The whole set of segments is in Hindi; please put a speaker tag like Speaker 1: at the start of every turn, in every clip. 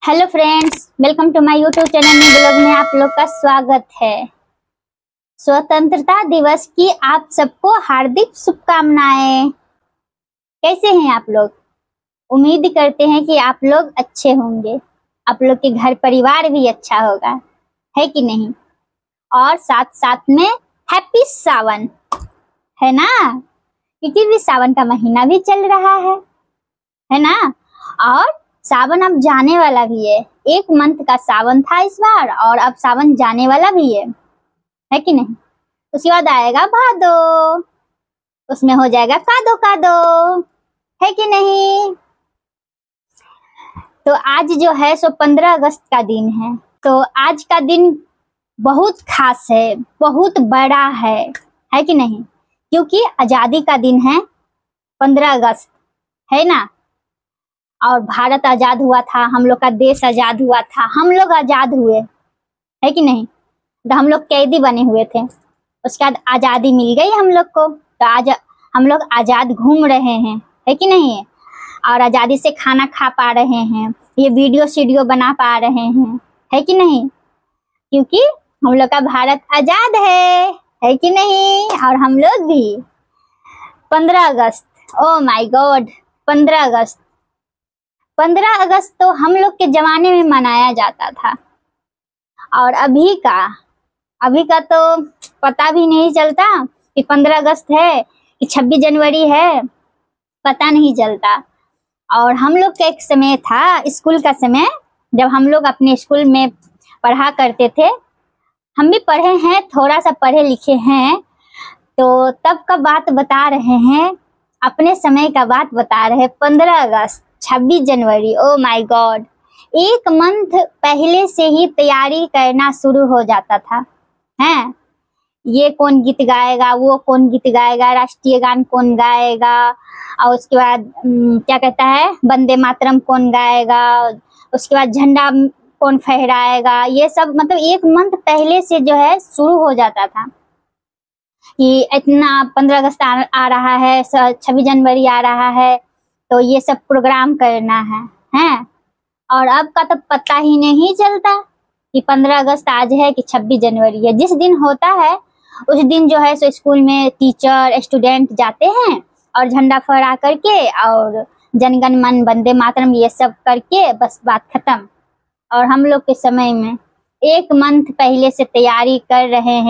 Speaker 1: Hello friends, welcome to my YouTube channel. में ब्लॉग में आप लोग का स्वागत है। स्वतंत्रता दिवस की आप सबको हार्दिक शुभकामनाएं। कैसे हैं आप लोग? उम्मीद करते हैं कि आप लोग अच्छे होंगे, आप लोग के घर परिवार भी अच्छा होगा, है कि नहीं? और साथ साथ में हैप्पी सावन, है ना? क्योंकि भी सावन का महीना भी चल रहा है ना? और सावन अब जाने वाला भी है। 1 मंथ का सावन था इस बार, और अब सावन जाने वाला भी है कि नहीं? उसके बाद आएगा भादो, उसमें हो जाएगा कादो कादो, है कि नहीं? तो आज जो है सो 15 अगस्त का दिन है। तो आज का दिन बहुत खास है, बहुत बड़ा है कि नहीं? क्योंकि आजादी का दिन है 15 अगस्त, है ना? और भारत आजाद हुआ था, हम लोग का देश आजाद हुआ था, हम लोग आजाद हुए, है कि नहीं? तो हम लोग कैदी बने हुए थे, उसके बाद आजादी मिल गई हम लोग को। तो आज हम लोग आजाद घूम रहे हैं, है कि नहीं? और आजादी से खाना खा पा रहे हैं, ये वीडियो बना पा रहे हैं, है कि नहीं? क्योंकि हम लोग का भारत आजाद है कि नहीं? और हम लोग भी 15 अगस्त, ओ माय गॉड, 15 अगस्त 15 अगस्त तो हम लोग के जमाने में मनाया जाता था, और अभी का तो पता भी नहीं चलता कि 15 अगस्त है कि 26 जनवरी है, पता नहीं चलता। और हम लोग का एक समय था, स्कूल का समय, जब हम लोग अपने स्कूल में पढ़ा करते थे, हम भी पढ़े हैं, थोड़ा सा पढ़े लिखे हैं, तो तब का बात बता रहे हैं, अपने समय का बात बता रहे हैं। 15 अगस्त, 26 जनवरी, ओ माय गॉड, 1 मंथ पहले से ही तैयारी करना शुरू हो जाता था। हैं, ये कौन गीत गाएगा, वो कौन गीत गाएगा, राष्ट्रीय गान कौन गाएगा, और उसके बाद क्या कहता है, वंदे मातरम कौन गाएगा, उसके बाद झंडा कौन फहराएगा, ये सब मतलब 1 मंथ पहले से जो है शुरू हो जाता था कि इतना 15 अगस्त आ रहा है, 26 जनवरी आ रहा है, तो ये सब प्रोग्राम करना है। और अब का तो पता ही नहीं चलता कि 15 अगस्त आज है कि 26 जनवरी है। जिस दिन होता है उस दिन जो है सो स्कूल में टीचर स्टूडेंट जाते हैं और झंडा फहरा करके और जनगण मन वंदे मातरम ये सब करके बस बात खत्म। और हम लोग के समय में 1 मंथ पहले से तैयारी कर रहे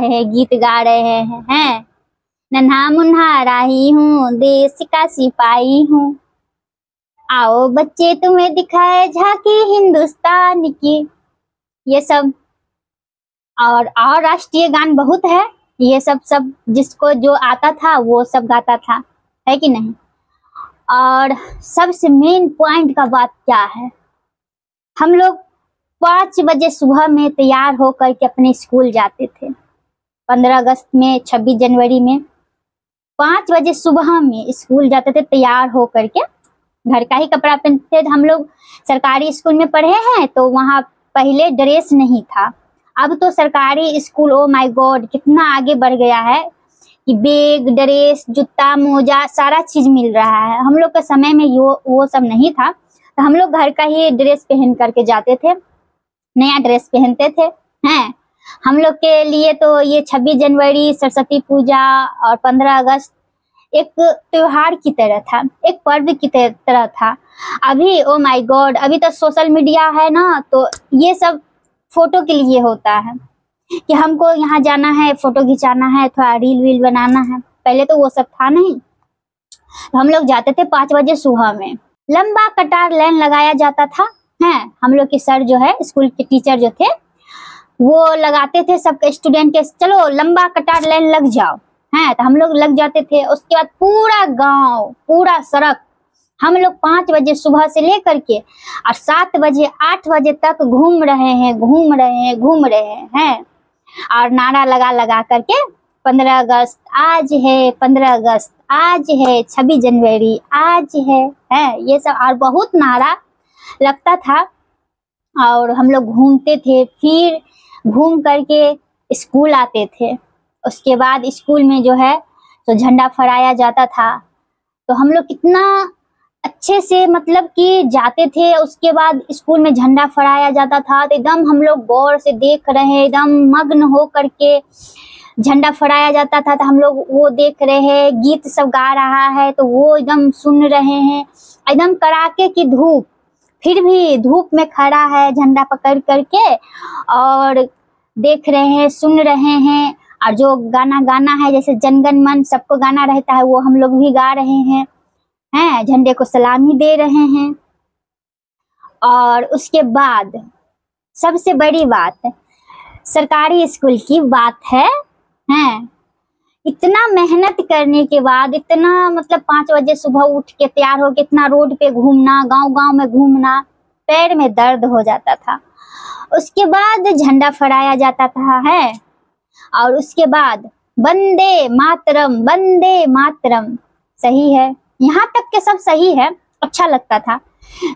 Speaker 1: हैं, गीत गा रहे हैं। नन्हा मुन्हा राही हूँ, देश का सिपाही हूँ, आओ बच्चे तुम्हें दिखाए झांकी हिंदुस्तान की, ये सब। और राष्ट्रीय गान बहुत है, ये सब जिसको जो आता था वो सब गाता था, है कि नहीं? और सबसे मेन पॉइंट का बात क्या है, हम लोग 5 बजे सुबह में तैयार होकर के अपने स्कूल जाते थे। 15 अगस्त में, 26 जनवरी में 5 बजे सुबह में स्कूल जाते थे तैयार होकर के। घर का ही कपड़ा पहनते थे। हम लोग सरकारी स्कूल में पढ़े हैं, तो वहाँ पहले ड्रेस नहीं था। अब तो सरकारी स्कूल, ओ माय गॉड, कितना आगे बढ़ गया है कि बैग, ड्रेस, जूता, मोजा सारा चीज मिल रहा है। हम लोग के समय में वो सब नहीं था, तो हम लोग घर का ही ड्रेस पहन करके जाते थे, नया ड्रेस पहनते थे। हैं, हम लोग के लिए तो ये 26 जनवरी, सरस्वती पूजा और 15 अगस्त एक त्योहार की तरह था, एक पर्व की तरह था। अभी ओ माय गॉड, अभी तो सोशल मीडिया है ना, तो ये सब फोटो के लिए होता है कि हमको यहाँ जाना है, फोटो खिंचाना है, थोड़ा रील वील बनाना है। पहले तो वो सब था नहीं। हम लोग जाते थे 5 बजे सुबह में, लंबा कतार लाइन लगाया जाता था। हैं, हम लोग के सर जो है, स्कूल के टीचर जो थे, वो लगाते थे सब स्टूडेंट के, चलो लंबा कतार लाइन लग जाओ। हैं, तो हम लोग लग जाते थे। उसके बाद पूरा गांव, पूरा सड़क हम लोग 5 बजे सुबह से लेकर के और 7 बजे 8 बजे तक घूम रहे हैं। और नारा लगा करके 15 अगस्त आज है, 15 अगस्त आज है, 26 जनवरी आज है, ये सब और बहुत नारा लगता था। और हम लोग घूमते थे, फिर घूम करके स्कूल आते थे। उसके बाद स्कूल में जो है तो झंडा फहराया जाता था। तो हम लोग कितना अच्छे से मतलब कि जाते थे। उसके बाद स्कूल में झंडा फहराया जाता था तो एकदम हम लोग गौर से देख रहे हैं, एकदम मग्न हो करके झंडा फहराया जाता था। तो हम लोग वो देख रहे हैं, गीत सब गा रहा है तो वो एकदम सुन रहे हैं। एकदम कड़ाके की धूप, फिर भी धूप में खड़ा है झंडा पकड़ करके और देख रहे हैं, सुन रहे हैं। और जो गाना गाना है जैसे जनगण मन सबको गाना रहता है वो हम लोग भी गा रहे हैं, झंडे को सलामी दे रहे हैं। और उसके बाद सबसे बड़ी बात सरकारी स्कूल की बात है। इतना मेहनत करने के बाद, इतना मतलब 5 बजे सुबह उठ के तैयार होके इतना रोड पे घूमना, गांव-गांव में घूमना, पैर में दर्द हो जाता था। उसके बाद झंडा फहराया जाता था और उसके बाद वंदे मातरम, वंदे मातरम। सही है, यहाँ तक के सब सही है, अच्छा लगता था।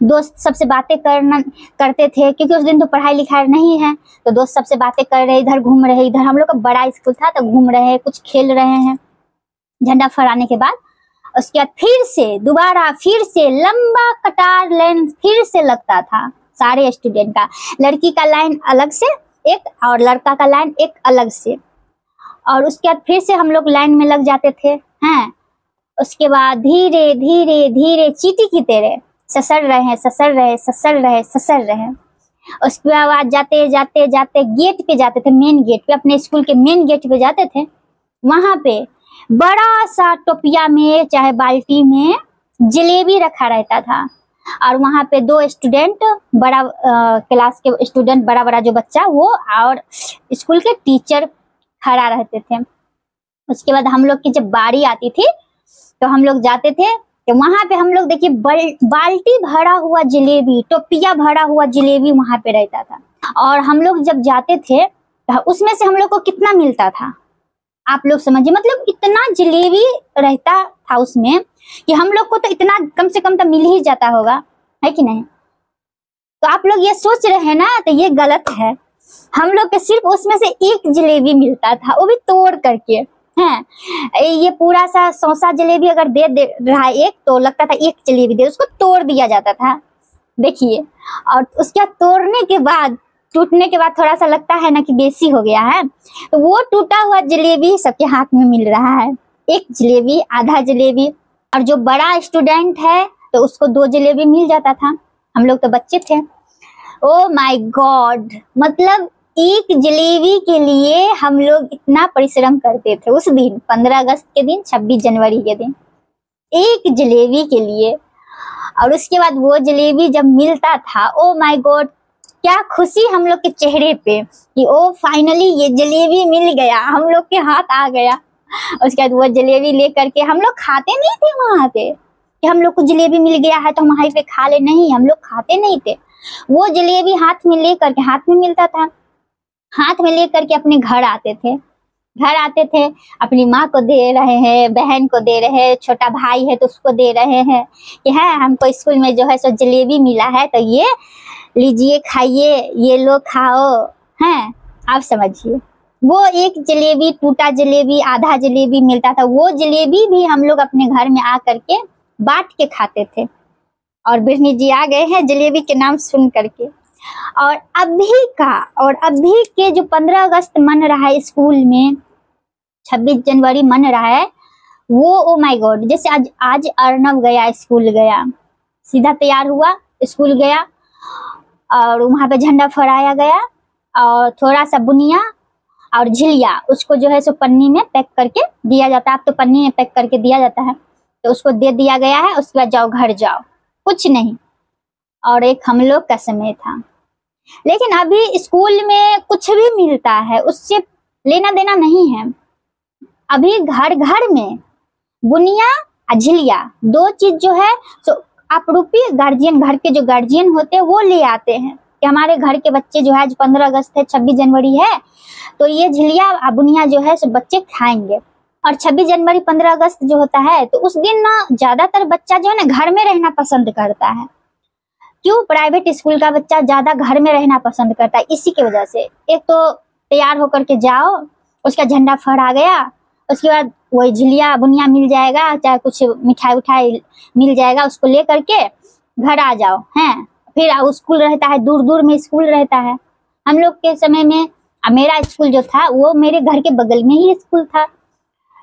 Speaker 1: दोस्त सबसे बातें करते थे क्योंकि उस दिन तो पढ़ाई लिखाई नहीं है, तो दोस्त सबसे बातें कर रहे, इधर घूम रहे, इधर हम लोग का बड़ा स्कूल था तो घूम रहे, कुछ खेल रहे हैं झंडा फहराने के बाद। उसके बाद फिर से दोबारा फिर से लंबा कतार लाइन फिर से लगता था सारे स्टूडेंट का। लड़की का लाइन अलग से एक और लड़का का लाइन एक अलग से। और उसके बाद फिर से हम लोग लाइन में लग जाते थे। उसके बाद धीरे धीरे धीरे चींटी की तरह ससर रहे, ससर रहे, ससर रहे, ससर रहे। उसके बाद जाते जाते जाते गेट पे जाते थे, मेन गेट पे, अपने स्कूल के मेन गेट पे जाते थे। वहां पे बड़ा सा टोपिया में चाहे बाल्टी में जलेबी रखा रहता था और वहां पे 2 स्टूडेंट, बड़ा क्लास के स्टूडेंट, बड़ा बड़ा जो बच्चा वो और स्कूल के टीचर खड़ा रहते थे। उसके बाद हम लोग की जब बारी आती थी तो हम लोग जाते थे तो वहां पे हम लोग देखिए बाल्टी भरा हुआ जलेबी, टोपिया भरा हुआ जलेबी वहां पे रहता था। और हम लोग जब जाते थे तो उसमें से हम लोग को कितना मिलता था आप लोग समझिए, मतलब इतना जलेबी रहता था उसमें कि हम लोग को तो इतना कम से कम तो मिल ही जाता होगा, है कि नहीं। तो आप लोग ये सोच रहे हैं ना, तो ये गलत है। हम लोग के सिर्फ उसमें से एक जलेबी मिलता था, वो भी तोड़ करके। ये पूरा सा 100 जलेबी अगर दे रहा है एक, तो लगता था एक जलेबी दे, उसको तोड़ दिया जाता था देखिए। और उसके बाद तोड़ने के बाद, टूटने के बाद थोड़ा सा लगता है ना कि बेसी हो गया है, तो वो टूटा हुआ जलेबी सबके हाथ में मिल रहा है, एक जलेबी, आधा जलेबी। और जो बड़ा स्टूडेंट है तो उसको 2 जलेबी मिल जाता था। हम लोग तो बच्चे थे। ओ माय गॉड, मतलब एक जलेबी के लिए हम लोग इतना परिश्रम करते थे उस दिन, 15 अगस्त के दिन, 26 जनवरी के दिन, एक जलेबी के लिए। और उसके बाद वो जलेबी जब मिलता था, ओ माय गॉड, क्या खुशी हम लोग के चेहरे पे कि ओ फाइनली ये जलेबी मिल गया, हम लोग के हाथ आ गया। उसके बाद वो जलेबी लेकर के हम लोग खाते नहीं थे वहां पे कि हम लोग को जलेबी मिल गया है तो हम वहीं पे खा ले, नहीं, हम लोग खाते नहीं थे। वो जलेबी हाथ में लेकर के, हाथ में मिलता था, हाथ में लेकर के अपने घर आते थे। घर आते थे, अपनी माँ को दे रहे हैं, बहन को दे रहे हैं, छोटा भाई है तो उसको दे रहे हैं कि है हमको स्कूल में जो है सो जलेबी मिला है तो ये लीजिए, खाइए, ये लो खाओ, हैं आप समझिए। वो एक जलेबी, टूटा जलेबी, आधा जलेबी मिलता था, वो जलेबी भी हम लोग अपने घर में आ करके बांट के खाते थे। और बिरनी जी आ गए हैं जलेबी के नाम सुन करके। और अभी के जो 15 अगस्त मन रहा है स्कूल में, 26 जनवरी मन रहा है, वो ओ माय गॉड, जैसे आज अर्नव गया, स्कूल गया, सीधा तैयार हुआ, स्कूल गया और वहां पे झंडा फहराया गया और थोड़ा सा बुनिया और झिलिया, उसको जो है सो पन्नी में पैक करके दिया जाता है। अब तो पन्नी में पैक करके दिया जाता है, तो उसको दे दिया गया है। उसके बाद जाओ घर जाओ, कुछ नहीं। और एक हम लोग का समय था। लेकिन अभी स्कूल में कुछ भी मिलता है उससे लेना देना नहीं है। अभी घर घर में बुनिया और झिलिया, 2 चीज जो है सो आप रूपी गार्जियन, घर के जो गार्जियन होते हैं वो ले आते हैं कि हमारे घर के बच्चे जो है, आज 15 अगस्त है, 26 जनवरी है, तो ये झिलिया और बुनिया जो है सो बच्चे खाएंगे। और 26 जनवरी 15 अगस्त जो होता है तो उस दिन ना ज्यादातर बच्चा जो है ना घर में रहना पसंद करता है। क्यों? प्राइवेट स्कूल का बच्चा ज्यादा घर में रहना पसंद करता है, इसी की वजह से। एक तो तैयार होकर के जाओ, उसका झंडा फहरा गया, उसके बाद वही झिलिया बुनिया मिल जाएगा, चाहे कुछ मिठाई उठाई मिल जाएगा, उसको ले करके घर आ जाओ हैं। फिर स्कूल रहता है, दूर दूर में स्कूल रहता है। हम लोग के समय में मेरा स्कूल जो था वो मेरे घर के बगल में ही स्कूल था।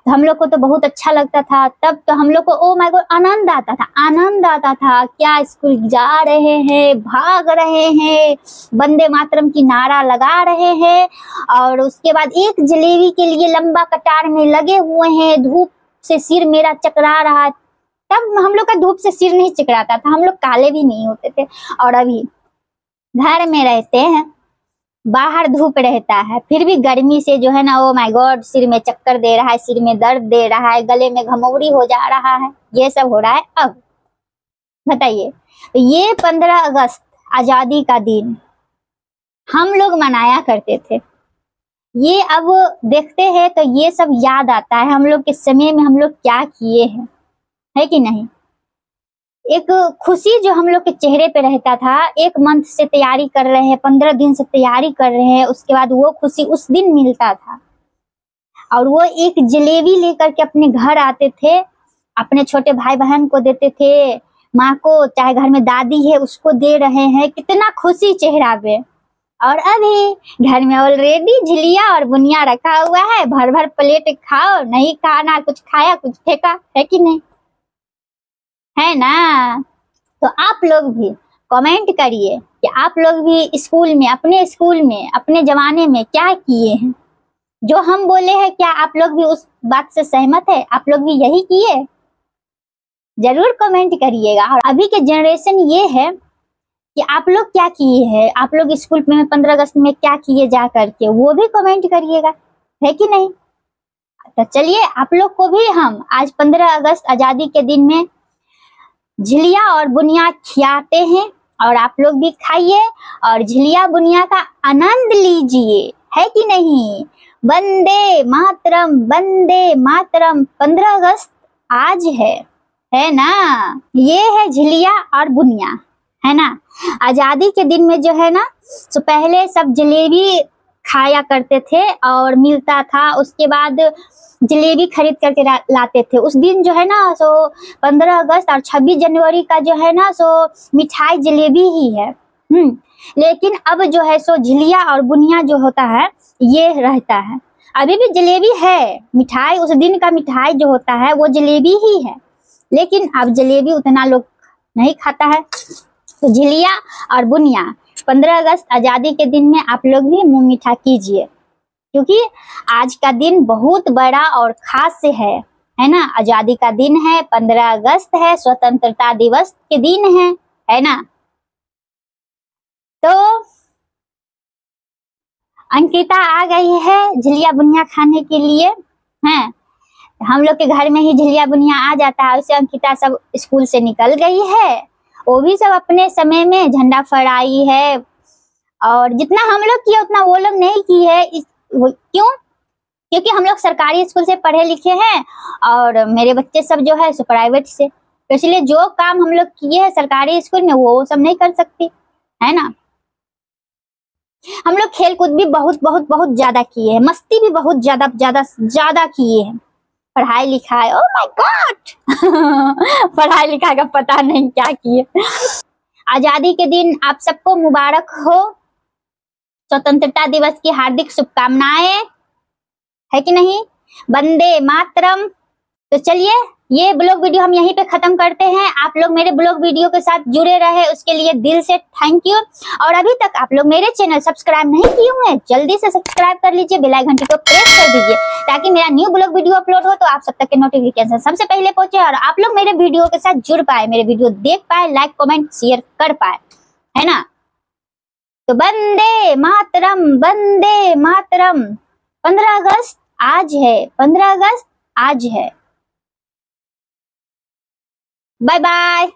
Speaker 1: तो हम लोग को तो बहुत अच्छा लगता था। तब तो हम लोग को ओ माय गॉड आनंद आता था, आनंद आता था। क्या स्कूल जा रहे हैं, भाग रहे हैं, वंदे मातरम की नारा लगा रहे हैं, और उसके बाद एक जलेबी के लिए लंबा कतार में लगे हुए हैं। धूप से सिर मेरा चकरा रहा है। तब हम लोग का धूप से सिर नहीं चकराता था, हम लोग काले भी नहीं होते थे। और अभी घर में रहते हैं, बाहर धूप रहता है, फिर भी गर्मी से जो है ना ओ माय गॉड सिर में चक्कर दे रहा है, सिर में दर्द दे रहा है, गले में घमौरी हो जा रहा है। ये सब हो रहा है। अब बताइए, तो ये 15 अगस्त आजादी का दिन हम लोग मनाया करते थे। ये अब देखते हैं तो ये सब याद आता है हम लोग के समय में हम लोग क्या किए हैं, है कि नहीं। एक खुशी जो हम लोग के चेहरे पे रहता था, एक मंथ से तैयारी कर रहे हैं, 15 दिन से तैयारी कर रहे हैं, उसके बाद वो खुशी उस दिन मिलता था। और वो एक जलेबी लेकर के अपने घर आते थे, अपने छोटे भाई बहन को देते थे, माँ को, चाहे घर में दादी है उसको दे रहे हैं, कितना खुशी चेहरा पे। और अभी घर में ऑलरेडी झिलिया और बुनिया रखा हुआ है, भर भर प्लेट खाओ, नहीं खाना कुछ खाया कुछ फेंका, है कि नहीं, है ना। तो आप लोग भी कमेंट करिए कि आप लोग भी स्कूल में, अपने जमाने में क्या किए हैं। जो हम बोले हैं क्या आप लोग भी उस बात से सहमत है, आप लोग भी यही किए, जरूर कमेंट करिएगा। और अभी के जनरेशन ये है कि आप लोग क्या किए हैं, आप लोग स्कूल में 15 अगस्त में क्या किए जा करके, वो भी कमेंट करिएगा, है कि नहीं। तो चलिए आप लोग को भी हम आज 15 अगस्त आजादी के दिन में झिलिया और बुनिया खिलाते हैं, और आप लोग भी खाइए और झिलिया बुनिया का आनंद लीजिए, है कि नहीं। वंदे मातरम, वंदे मातरम। 15 अगस्त आज है ना। ये है झिलिया और बुनिया, है ना। आजादी के दिन में जो है ना, तो पहले सब जलेबी खाया करते थे और मिलता था, उसके बाद जलेबी खरीद करके लाते थे। उस दिन जो है ना सो 15 अगस्त और 26 जनवरी का जो है ना सो मिठाई जलेबी ही है। लेकिन अब जो है सो झिलिया और बुनिया जो होता है ये रहता है। अभी भी जलेबी है, मिठाई उस दिन का मिठाई जो होता है वो जलेबी ही है, लेकिन अब जलेबी उतना लोग नहीं खाता है। तो झिलिया और बुनिया 15 अगस्त आजादी के दिन में आप लोग भी मुंह मीठा कीजिए, क्योंकि आज का दिन बहुत बड़ा और खास है ना। आजादी का दिन है, 15 अगस्त है, स्वतंत्रता दिवस के दिन है ना। तो अंकिता आ गई है झिलिया बुनिया खाने के लिए, हैं। हम लोग के घर में ही झिलिया बुनिया आ जाता है। उसे अंकिता सब स्कूल से निकल गई है, वो भी सब अपने समय में झंडा फहराई है, और जितना हम लोग किए उतना वो लोग नहीं की है। क्यों? क्योंकि हम लोग सरकारी स्कूल से पढ़े लिखे हैं और मेरे बच्चे सब जो है सो प्राइवेट से, तो इसलिए जो काम हम लोग किए हैं सरकारी स्कूल में वो सब नहीं कर सकती, है ना। हम लोग खेल कूद भी बहुत बहुत बहुत ज्यादा किए हैं, मस्ती भी बहुत ज्यादा ज्यादा ज्यादा किए हैं। पढ़ाई लिखाई, ओ माय गॉड पढ़ाई लिखाई का पता नहीं क्या किए। आजादी के दिन आप सबको मुबारक हो, स्वतंत्रता दिवस की हार्दिक शुभकामनाएं, है कि नहीं। वंदे मातरम। तो चलिए ये ब्लॉग वीडियो हम यहीं पे खत्म करते हैं। आप लोग मेरे ब्लॉग वीडियो के साथ जुड़े रहे उसके लिए दिल से थैंक यू। और अभी तक आप लोग मेरे चैनल सब्सक्राइब नहीं किए हुए हैं, जल्दी से सब्सक्राइब कर लीजिए, बेल आइकन घंटी को प्रेस कर दीजिए, ताकि मेरा न्यू ब्लॉग वीडियो अपलोड हो तो आप सब तक के नोटिफिकेशन सबसे पहले पहुंचे और आप लोग मेरे वीडियो के साथ जुड़ पाए, मेरे वीडियो देख पाए, लाइक कमेंट शेयर कर पाए, है ना। तो वंदे मातरम, वंदे मातरम। 15 अगस्त आज है, 15 अगस्त आज है। Bye bye.